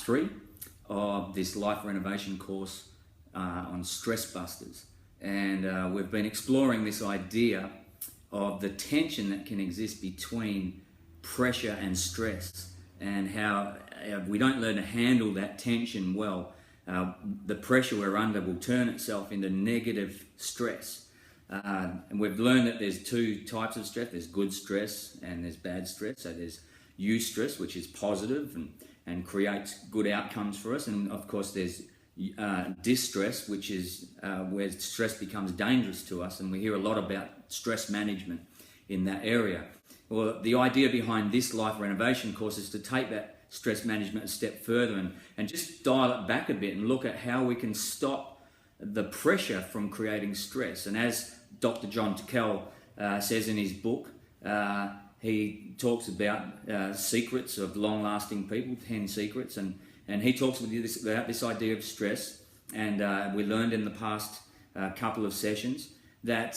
3 of this Life Renovation course on stress busters. And we've been exploring this idea of the tension that can exist between pressure and stress, and how if we don't learn to handle that tension well, the pressure we're under will turn itself into negative stress. And we've learned that there's 2 types of stress. There's good stress and there's bad stress. So there's eustress, which is positive and creates good outcomes for us. And of course there's distress, which is where stress becomes dangerous to us. And we hear a lot about stress management in that area. Well, the idea behind this Life Renovation course is to take that stress management a step further and just dial it back a bit and look at how we can stop the pressure from creating stress. And as Dr. John Tickell says in his book, he talks about secrets of long-lasting people, 10 secrets, and he talks about this idea of stress. And we learned in the past couple of sessions that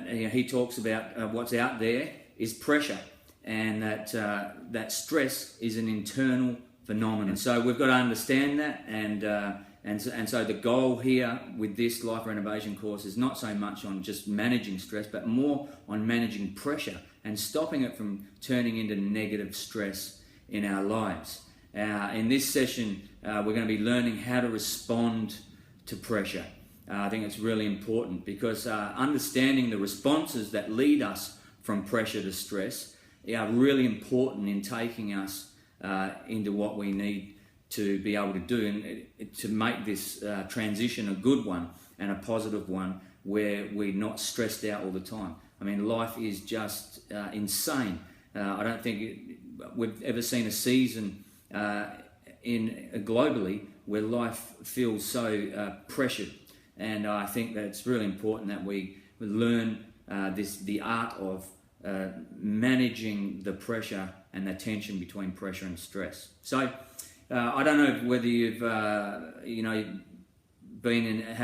he talks about what's out there is pressure, and that stress is an internal phenomenon. So we've got to understand that, and so the goal here with this Life Renovation course is not so much on just managing stress, but more on managing pressure and stopping it from turning into negative stress in our lives. In this session, we're going to be learning how to respond to pressure. I think it's really important because understanding the responses that lead us from pressure to stress are really important in taking us into what we need to be able to do and to make this transition a good one and a positive one where we're not stressed out all the time. I mean, life is just insane. I don't think we've ever seen a season globally where life feels so pressured. And I think that it's really important that we learn the art of managing the pressure and the tension between pressure and stress. So I don't know whether you've had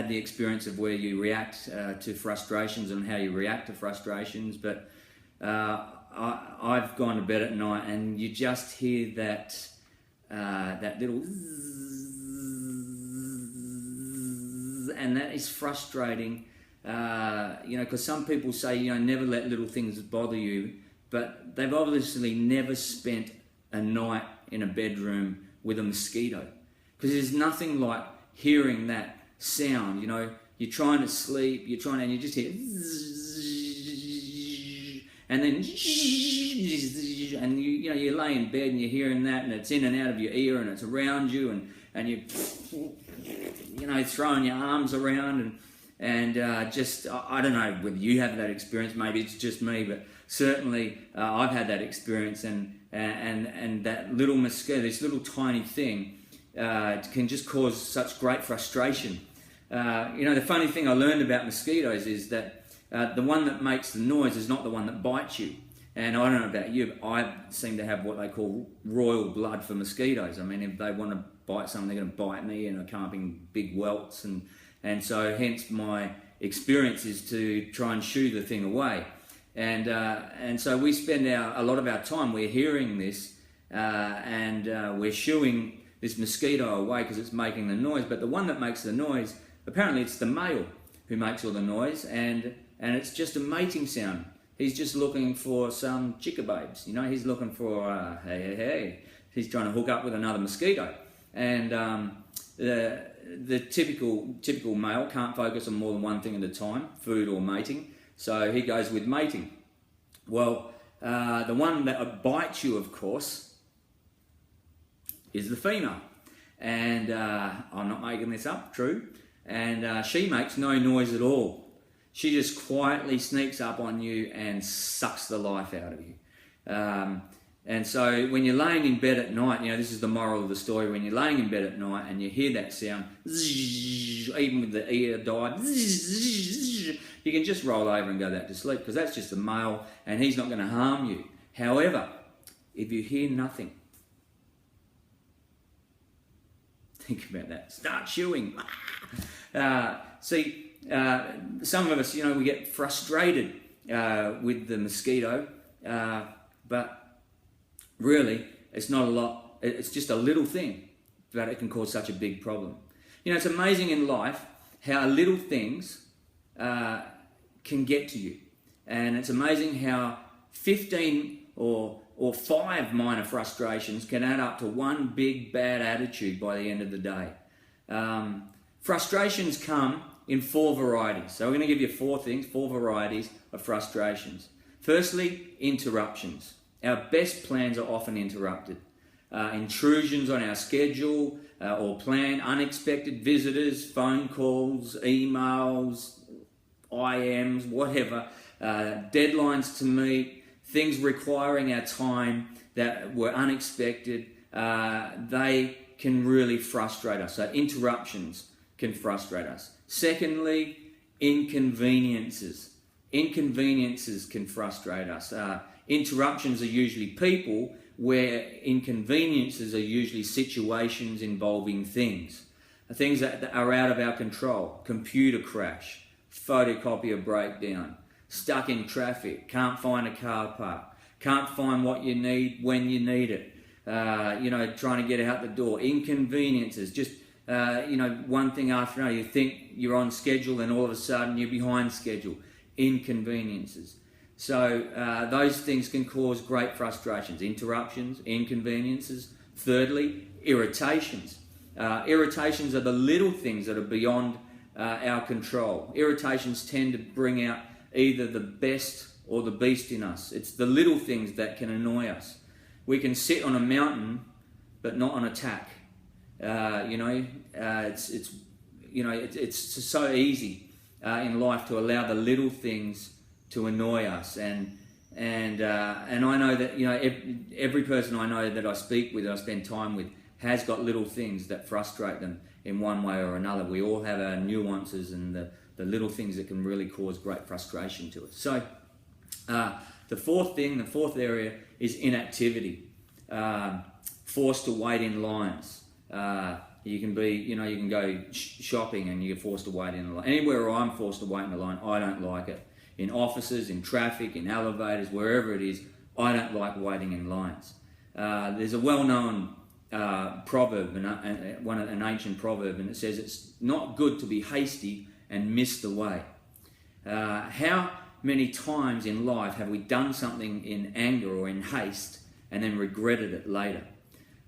the experience of where you react to frustrations and how you react to frustrations, but I've gone to bed at night and you just hear that little zzz, and that is frustrating. Because some people say, never let little things bother you, but they've obviously never spent a night in a bedroom with a mosquito, because there's nothing like hearing that sound. You're trying to sleep, and you just hear and then and you lay in bed and you're hearing that, and it's in and out of your ear and it's around you, and you throwing your arms around and just I don't know whether you have that experience. Maybe it's just me, but certainly I've had that experience, and that little mosquito, this little tiny thing, can just cause such great frustration. The funny thing I learned about mosquitoes is that the one that makes the noise is not the one that bites you. And I don't know about you, but I seem to have what they call royal blood for mosquitoes. I mean, if they want to bite someone, they're going to bite me, and I come up in big welts, and so hence my experience is to try and shoo the thing away. And so we spend a lot of our time, we're hearing this, and we're shooing this mosquito away because it's making the noise. But the one that makes the noise, apparently it's the male who makes all the noise, and it's just a mating sound. He's just looking for some chicka babes, he's looking for, hey. He's trying to hook up with another mosquito. And the typical male can't focus on more than one thing at a time, food or mating, so he goes with mating. Well, the one that bites you, of course, is the female. And I'm not making this up, true. And she makes no noise at all. She just quietly sneaks up on you and sucks the life out of you. And so when you're laying in bed at night, this is the moral of the story, when you're laying in bed at night and you hear that sound, even with the ear dive, you can just roll over and go back to sleep, because that's just a male and he's not going to harm you. However, if you hear nothing, think about that. Start chewing. Some of us, we get frustrated with the mosquito, but really, it's not a lot It's just a little thing, but it can cause such a big problem. You know, it's amazing in life how little things can get to you. And it's amazing how 15 or 5 minor frustrations can add up to one big bad attitude by the end of the day. Frustrations come in 4 varieties. So we're going to give you 4 varieties of frustrations. Firstly, interruptions. Our best plans are often interrupted. Intrusions on our schedule or plan, unexpected visitors, phone calls, emails, IMs, whatever, deadlines to meet, things requiring our time that were unexpected, they can really frustrate us. So interruptions can frustrate us. Secondly, inconveniences. Inconveniences can frustrate us. Interruptions are usually people, where inconveniences are usually situations involving things that are out of our control. Computer crash, photocopier breakdown, stuck in traffic, can't find a car park, can't find what you need when you need it, trying to get out the door. Inconveniences, just one thing after another. You think you're on schedule and all of a sudden you're behind schedule. Inconveniences. So those things can cause great frustrations. Interruptions, inconveniences. Thirdly, irritations. Irritations are the little things that are beyond our control. Irritations tend to bring out either the best or the beast in us. It's the little things that can annoy us. We can sit on a mountain but not on a tack. It's so easy in life to allow the little things to annoy us, and I know that every person I know that I speak with, that I spend time with, has got little things that frustrate them in one way or another. We all have our nuances and the little things that can really cause great frustration to us. So the fourth area is inactivity. Forced to wait in lines. You can go shopping and you're forced to wait in a line. Anywhere where I'm forced to wait in a line, I don't like it. In offices, in traffic, in elevators, wherever it is, I don't like waiting in lines. There's a well-known proverb, an ancient proverb, and it says it's not good to be hasty and miss the way. How many times in life have we done something in anger or in haste and then regretted it later?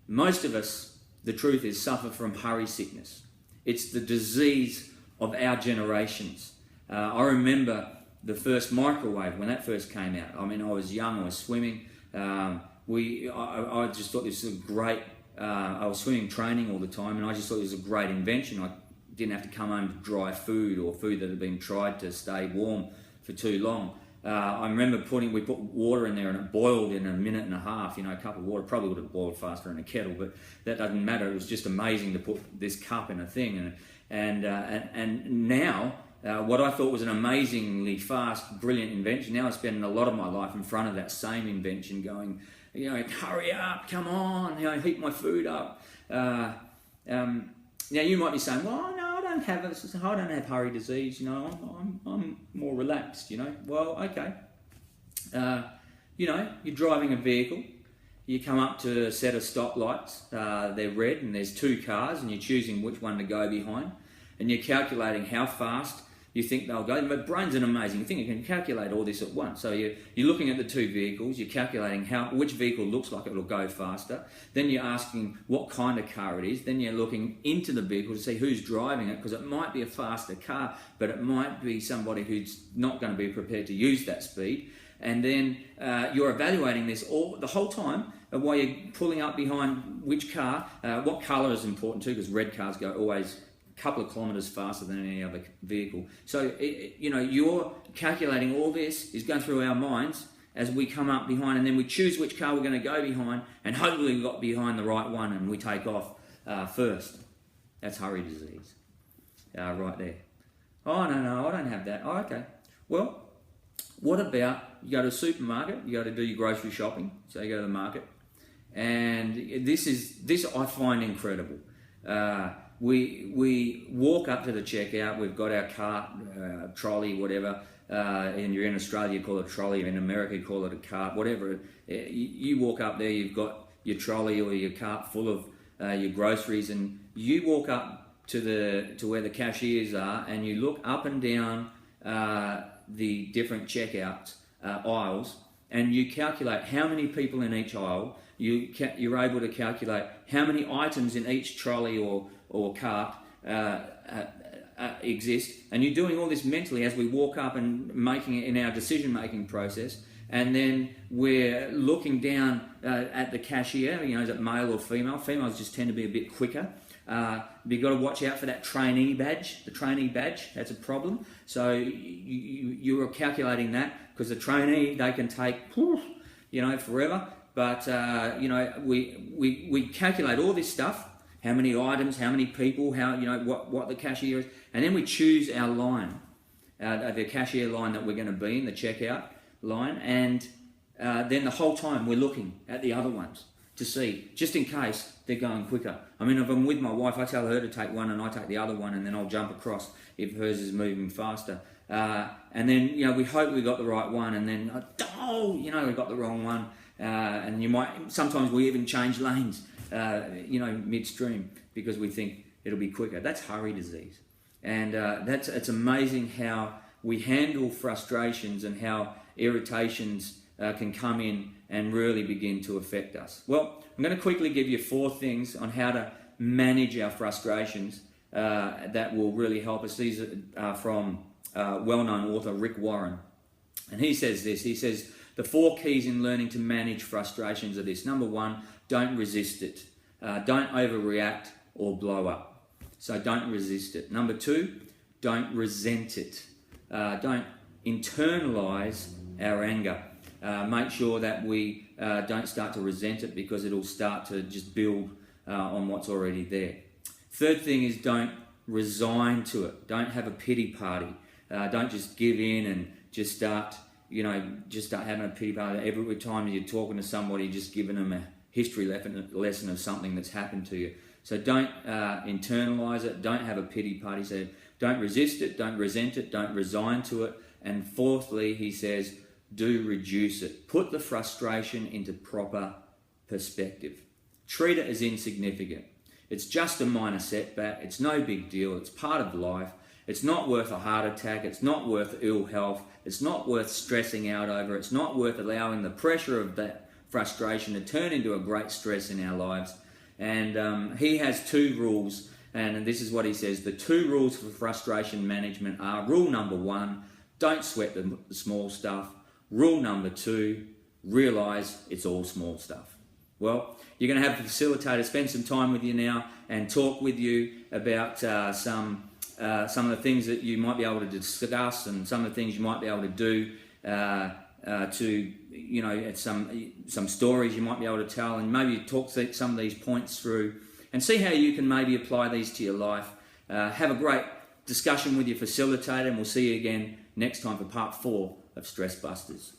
Most of us, the truth is, suffer from hurry sickness. It's the disease of our generations. I remember the first microwave, when that first came out. I mean, I was young, I was swimming. I just thought this was a great, I was swimming training all the time, and I just thought it was a great invention. I didn't have to come home to dry food or food that had been tried to stay warm for too long. I remember we put water in there and it boiled in a minute and a half. A cup of water probably would have boiled faster in a kettle, but that doesn't matter. It was just amazing to put this cup in a thing. And now, what I thought was an amazingly fast, brilliant invention, now I spend a lot of my life in front of that same invention going, hurry up, come on, heat my food up. Now you might be saying, well, no, I don't have hurry disease, I'm more relaxed, Well, okay. You're driving a vehicle, you come up to a set of stoplights, they're red and there's 2 cars and you're choosing which one to go behind, and you're calculating how fast you think they'll go. But brain's an amazing thing. You can calculate all this at once. So you're looking at the 2 vehicles, you're calculating which vehicle looks like it will go faster. Then you're asking what kind of car it is. Then you're looking into the vehicle to see who's driving it, because it might be a faster car, but it might be somebody who's not going to be prepared to use that speed. And then you're evaluating this the whole time while you're pulling up behind which car. What colour is important too, because red cars go always couple of kilometres faster than any other vehicle. So, you're calculating all this, is going through our minds as we come up behind, and then we choose which car we're going to go behind, and hopefully we got behind the right one and we take off first. That's hurry disease. Right there. Oh, no, I don't have that. Oh, okay. Well, what about you go to a supermarket, you go to do your grocery shopping, so you go to the market, and this I find incredible. We walk up to the checkout, we've got our cart, trolley, whatever, and you're in Australia, you call it a trolley, in America, you call it a cart, whatever. You walk up there, you've got your trolley or your cart full of your groceries, and you walk up to where the cashiers are, and you look up and down the different checkout aisles, and you calculate how many people in each aisle. You're able to calculate how many items in each trolley or cart exist, and you're doing all this mentally as we walk up and making it in our decision-making process. And then we're looking down at the cashier, is it male or female? Females just tend to be a bit quicker. You've got to watch out for that trainee badge. The trainee badge, that's a problem. So you're calculating that, because the trainee, they can take, forever. But, we calculate all this stuff, how many items, how many people, what the cashier is, and then we choose our line, the cashier line that we're going to be in, the checkout line, and then the whole time we're looking at the other ones to see, just in case they're going quicker. I mean, if I'm with my wife, I tell her to take one and I take the other one, and then I'll jump across if hers is moving faster. And then, we hope we got the right one, and then, we got the wrong one. And sometimes we even change lanes, midstream, because we think it'll be quicker. That's hurry disease. And it's amazing how we handle frustrations and how irritations can come in and really begin to affect us. Well, I'm going to quickly give you 4 things on how to manage our frustrations that will really help us. These are from well-known author Rick Warren. And he says this, he says, the 4 keys in learning to manage frustrations are this. Number 1, don't resist it. Don't overreact or blow up. So don't resist it. Number 2, don't resent it. Don't internalize our anger. Make sure that we don't start to resent it, because it'll start to just build on what's already there. Third thing is, don't resign to it. Don't have a pity party. Don't just give in and just start having a pity party. Every time you're talking to somebody, just giving them a history lesson of something that's happened to you. So don't internalize it. Don't have a pity party. So don't resist it. Don't resent it. Don't resign to it. And fourthly, he says, do reduce it. Put the frustration into proper perspective. Treat it as insignificant. It's just a minor setback. It's no big deal. It's part of life. It's not worth a heart attack. It's not worth ill health. It's not worth stressing out over. It's not worth allowing the pressure of that frustration to turn into a great stress in our lives. And he has 2 rules, and this is what he says. The 2 rules for frustration management are: rule number 1, don't sweat the small stuff. Rule number 2, realize it's all small stuff. Well, you're going to have a facilitator spend some time with you now and talk with you about some of the things that you might be able to discuss, and some of the things you might be able to do some stories you might be able to tell, and maybe talk some of these points through and see how you can maybe apply these to your life. Have a great discussion with your facilitator, and we'll see you again next time for part 4 of Stress Busters.